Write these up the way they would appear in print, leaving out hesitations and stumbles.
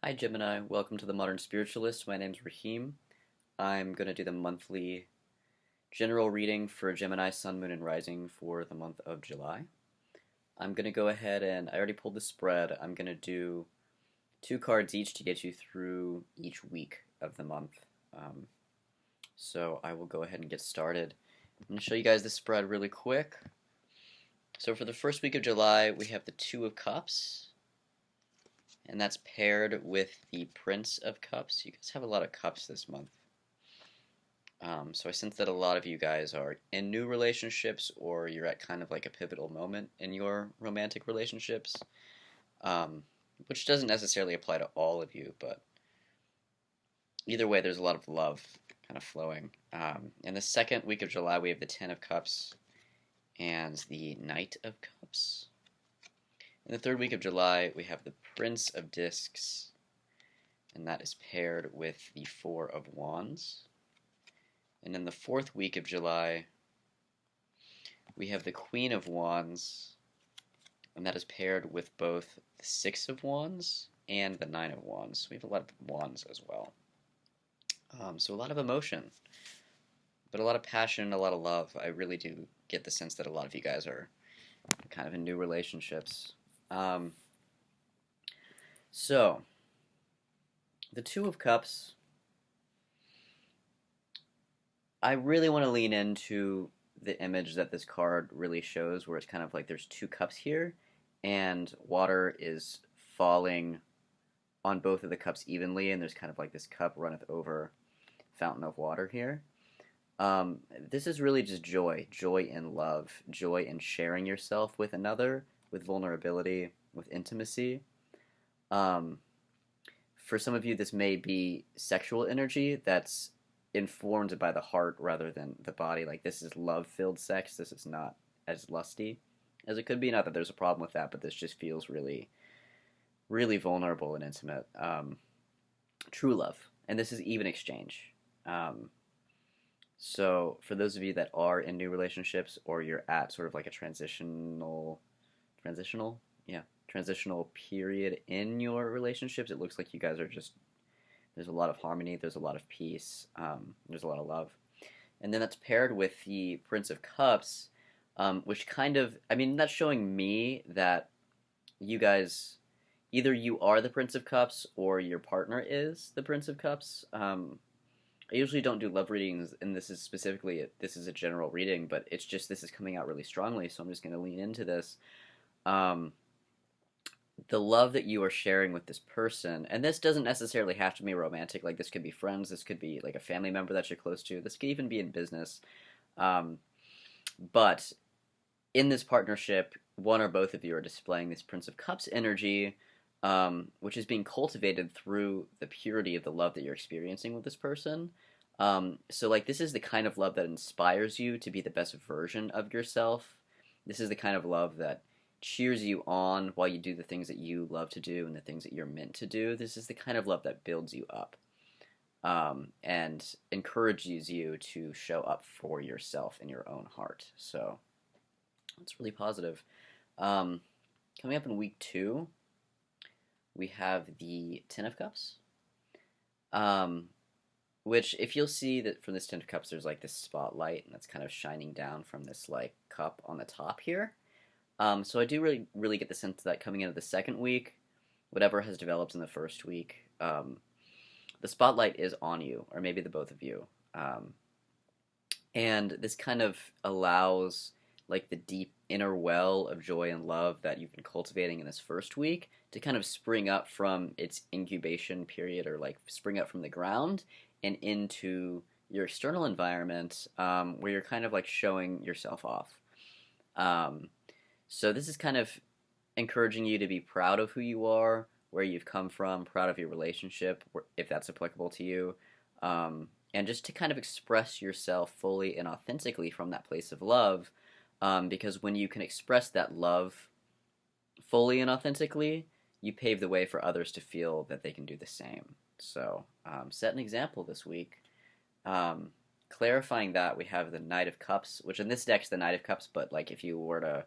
Hi Gemini, welcome to the Modern Spiritualist. My name's Raheem. I'm going to do the monthly general reading for Gemini, Sun, Moon, and Rising for the month of July. I'm going to go ahead and I already pulled the spread. I'm going to do two cards each to get you through each week of the month. So I will go ahead and get started. I'm going to show you guys the spread really quick. So for the first week of July, we have the Two of Cups. And that's paired with the Prince of Cups. You guys have a lot of cups this month. So I sense that a lot of you guys are in new relationships or you're at kind of like a pivotal moment in your romantic relationships, which doesn't necessarily apply to all of you, but either way, there's a lot of love kind of flowing. In the second week of July, we have the Ten of Cups and the Knight of Cups. In the third week of July, we have the Prince of Discs, and that is paired with the Four of Wands. And in the fourth week of July, we have the Queen of Wands, and that is paired with both the Six of Wands and the Nine of Wands. So we have a lot of wands as well. So a lot of emotion, but a lot of passion, a lot of love. I really do get the sense that a lot of you guys are kind of in new relationships. So, the Two of Cups, I really want to lean into the image that this card really shows, where it's kind of like there's two cups here, and water is falling on both of the cups evenly, and there's kind of like this cup runneth over fountain of water here. This is really just joy in love, joy in sharing yourself with another, with vulnerability, with intimacy. For some of you, this may be sexual energy that's informed by the heart rather than the body. Like, this is love-filled sex. This is not as lusty as it could be. Not that there's a problem with that, but this just feels really, really vulnerable and intimate. True love. And this is even exchange. So for those of you that are in new relationships, or you're at sort of like a transitional period in your relationships, it looks like you guys are just, there's a lot of harmony, there's a lot of peace, there's a lot of love. And then that's paired with the Prince of Cups, which kind of, I mean, that's showing me that you guys, either you are the Prince of Cups or your partner is the Prince of Cups. I usually don't do love readings, and this is a general reading, but it's just, this is coming out really strongly, so I'm just going to lean into this. The love that you are sharing with this person, and this doesn't necessarily have to be romantic, like this could be friends, this could be like a family member that you're close to, this could even be in business, but in this partnership, one or both of you are displaying this Prince of Cups energy, which is being cultivated through the purity of the love that you're experiencing with this person. So like, this is the kind of love that inspires you to be the best version of yourself. This is the kind of love that cheers you on while you do the things that you love to do and the things that you're meant to do. This is the kind of love that builds you up, and encourages you to show up for yourself in your own heart. So that's really positive. Coming up in week 2, we have the Ten of Cups, which, if you'll see that from this Ten of Cups, there's like this spotlight, and that's kind of shining down from this like cup on the top here. So I do really get the sense that coming into the second week, whatever has developed in the first week, the spotlight is on you, or maybe the both of you. And this kind of allows like the deep inner well of joy and love that you've been cultivating in this first week to kind of spring up from its incubation period, or like spring up from the ground and into your external environment, where you're kind of like showing yourself off. So this is kind of encouraging you to be proud of who you are, where you've come from, proud of your relationship, if that's applicable to you, and just to kind of express yourself fully and authentically from that place of love, because when you can express that love fully and authentically, you pave the way for others to feel that they can do the same. So set an example this week. Clarifying that, we have the Knight of Cups, which in this deck's the Knight of Cups, but like if you were to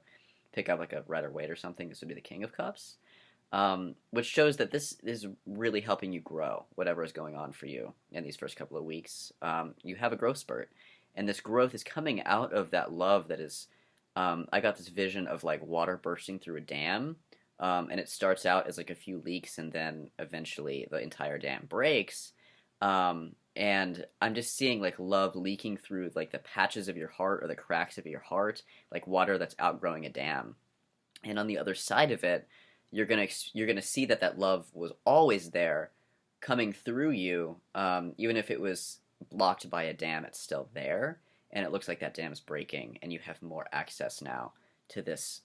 pick up like a Rider Waite or something, this would be the King of Cups. which shows that this is really helping you grow whatever is going on for you in these first couple of weeks. You have a growth spurt, and this growth is coming out of that love that is. I got this vision of like water bursting through a dam, and it starts out as like a few leaks, and then eventually the entire dam breaks. And I'm just seeing like love leaking through like the patches of your heart or the cracks of your heart, like water that's outgrowing a dam. And on the other side of it, you're gonna see that that love was always there, coming through you, even if it was blocked by a dam. It's still there, and it looks like that dam is breaking, and you have more access now to this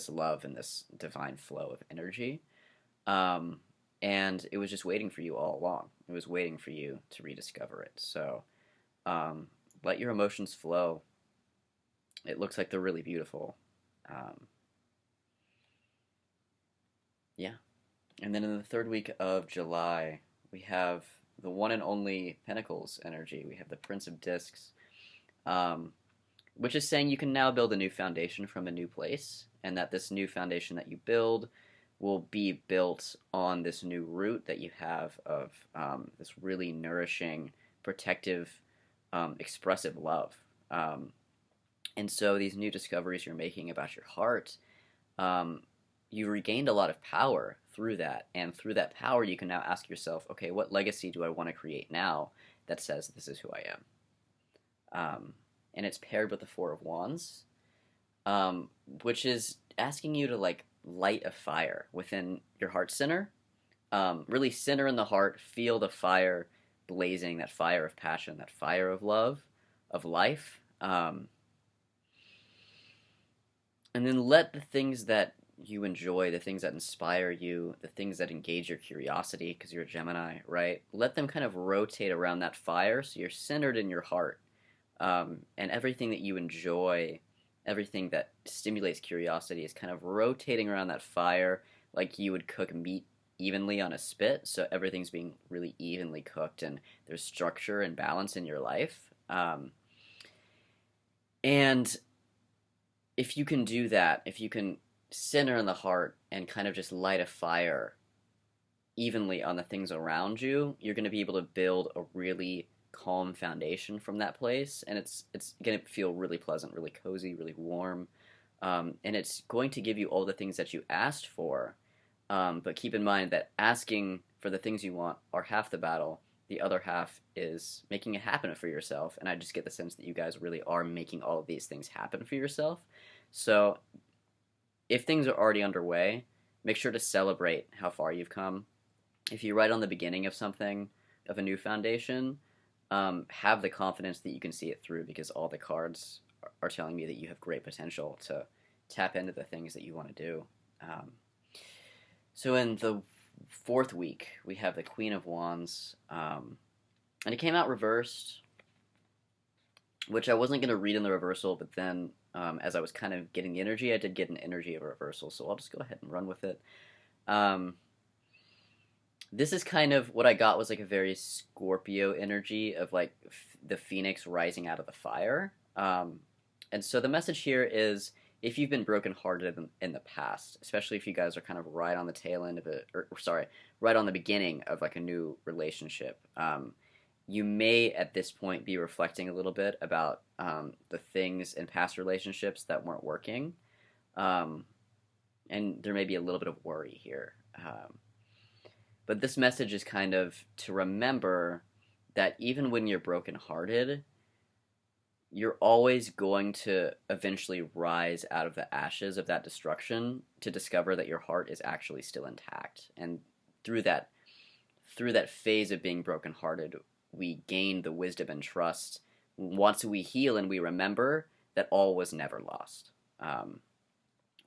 love and this divine flow of energy. Um, and it was just waiting for you all along. It was waiting for you to rediscover it. So um, let your emotions flow. It looks like they're really beautiful. Um, yeah. And then in the third week of July, we have the one and only Pentacles energy. We have the Prince of Discs, um, which is saying you can now build a new foundation from a new place, and that this new foundation that you build will be built on this new root that you have of this really nourishing, protective, expressive love. Um, and so these new discoveries you're making about your heart, um, you regained a lot of power through that. And through that power, you can now ask yourself, okay, what legacy do I want to create now that says this is who I am? And it's paired with the Four of Wands, which is asking you to like light a fire within your heart center. Really center in the heart, feel the fire blazing, that fire of passion, that fire of love, of life. And then let the things that you enjoy, the things that inspire you, the things that engage your curiosity, because you're a Gemini, right? Let them kind of rotate around that fire so you're centered in your heart. And everything that you enjoy, everything that stimulates curiosity is kind of rotating around that fire like you would cook meat evenly on a spit. So everything's being really evenly cooked and there's structure and balance in your life. And if you can do that, if you can center in the heart and kind of just light a fire evenly on the things around you, you're going to be able to build a really calm foundation from that place, and it's going to feel really pleasant, really cozy, really warm, and it's going to give you all the things that you asked for. But keep in mind that asking for the things you want are half the battle. The other half is making it happen for yourself, and I just get the sense that you guys really are making all of these things happen for yourself. So if things are already underway, make sure to celebrate how far you've come. If you write on the beginning of something, of a new foundation, have the confidence that you can see it through, because all the cards are telling me that you have great potential to tap into the things that you want to do. So in the fourth week, we have the Queen of Wands, and it came out reversed, which I wasn't going to read in the reversal, but then as I was kind of getting the energy, I did get an energy of a reversal, so I'll just go ahead and run with it. This is kind of what I got, was like a very Scorpio energy of like the phoenix rising out of the fire. And so the message here is, if you've been brokenhearted in the past, especially if you guys are kind of right on the tail end of it, or sorry, right on the beginning of like a new relationship, you may at this point be reflecting a little bit about the things in past relationships that weren't working. And there may be a little bit of worry here. But this message is kind of to remember that even when you're brokenhearted, you're always going to eventually rise out of the ashes of that destruction to discover that your heart is actually still intact. And through that phase of being brokenhearted, we gain the wisdom and trust. Once we heal and we remember that all was never lost. And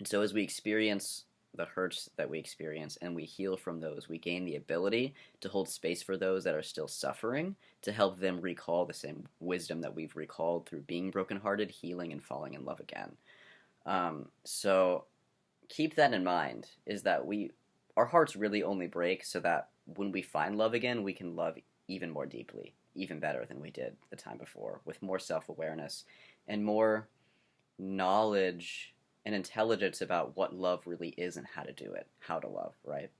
so as we experience the hurts that we experience and we heal from those, we gain the ability to hold space for those that are still suffering, to help them recall the same wisdom that we've recalled through being brokenhearted, healing, and falling in love again. So keep that in mind, is that our hearts really only break so that when we find love again, we can love even more deeply, even better than we did the time before, with more self-awareness and more knowledge an intelligence about what love really is and how to do it, how to love, right?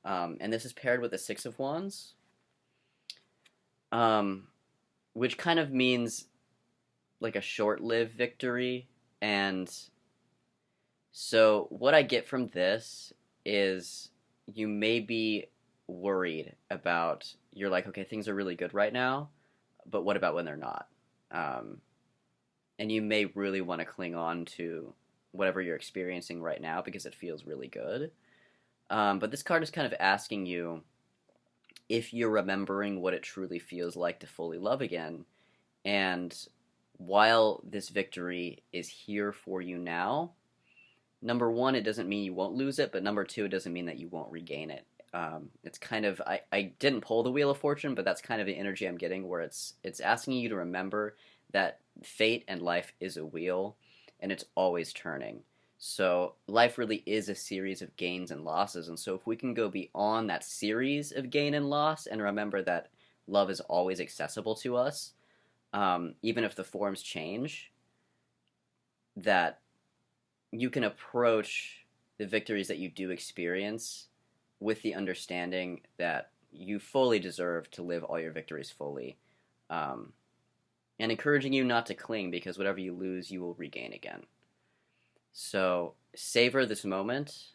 And this is paired with the Six of Wands, which kind of means like a short-lived victory. And so what I get from this is you may be worried about, you're like, okay, things are really good right now, but what about when they're not? And you may really want to cling on to whatever you're experiencing right now because it feels really good. But this card is kind of asking you if you're remembering what it truly feels like to fully love again. And while this victory is here for you now, number one, it doesn't mean you won't lose it, but number two, it doesn't mean that you won't regain it. It's kind of, I didn't pull the Wheel of Fortune, but that's kind of the energy I'm getting, where it's asking you to remember that fate and life is a wheel, and it's always turning. So life really is a series of gains and losses, and so if we can go beyond that series of gain and loss and remember that love is always accessible to us, even if the forms change, that you can approach the victories that you do experience with the understanding that you fully deserve to live all your victories fully, and encouraging you not to cling, because whatever you lose, you will regain again. So savor this moment,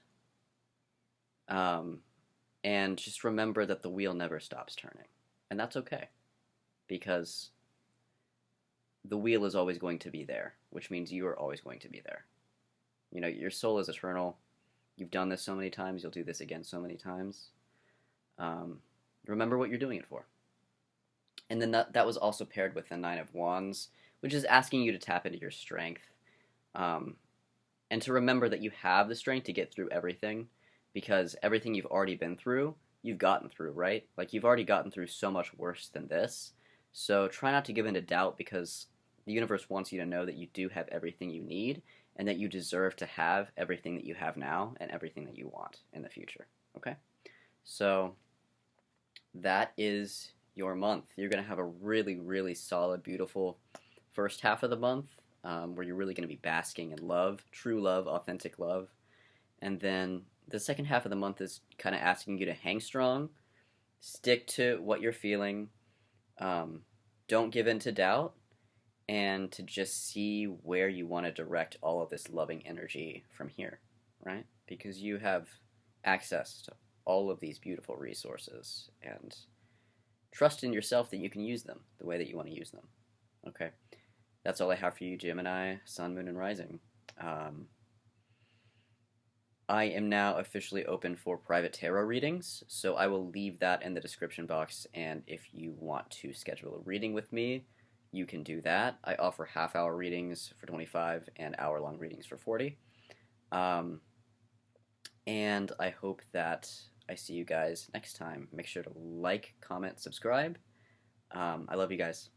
and just remember that the wheel never stops turning, and that's okay, because the wheel is always going to be there, which means you are always going to be there. You know, your soul is eternal. You've done this so many times, you'll do this again so many times. Remember what you're doing it for. And then that was also paired with the Nine of Wands, which is asking you to tap into your strength. And to remember that you have the strength to get through everything, because everything you've already been through, you've gotten through, right? Like, you've already gotten through so much worse than this. So try not to give in to doubt, because the universe wants you to know that you do have everything you need, and that you deserve to have everything that you have now and everything that you want in the future, okay? So that is your month. You're going to have a really, really solid, beautiful first half of the month, where you're really going to be basking in love, true love, authentic love. And then the second half of the month is kind of asking you to hang strong, stick to what you're feeling, don't give in to doubt, and to just see where you want to direct all of this loving energy from here, right? Because you have access to all of these beautiful resources, and trust in yourself that you can use them the way that you want to use them. Okay, that's all I have for you, Gemini, Sun, Moon, and Rising. I am now officially open for private tarot readings, so I will leave that in the description box, and if you want to schedule a reading with me, you can do that. I offer half-hour readings for $25 and hour-long readings for $40. And I hope that I see you guys next time. Make sure to like, comment, subscribe. I love you guys.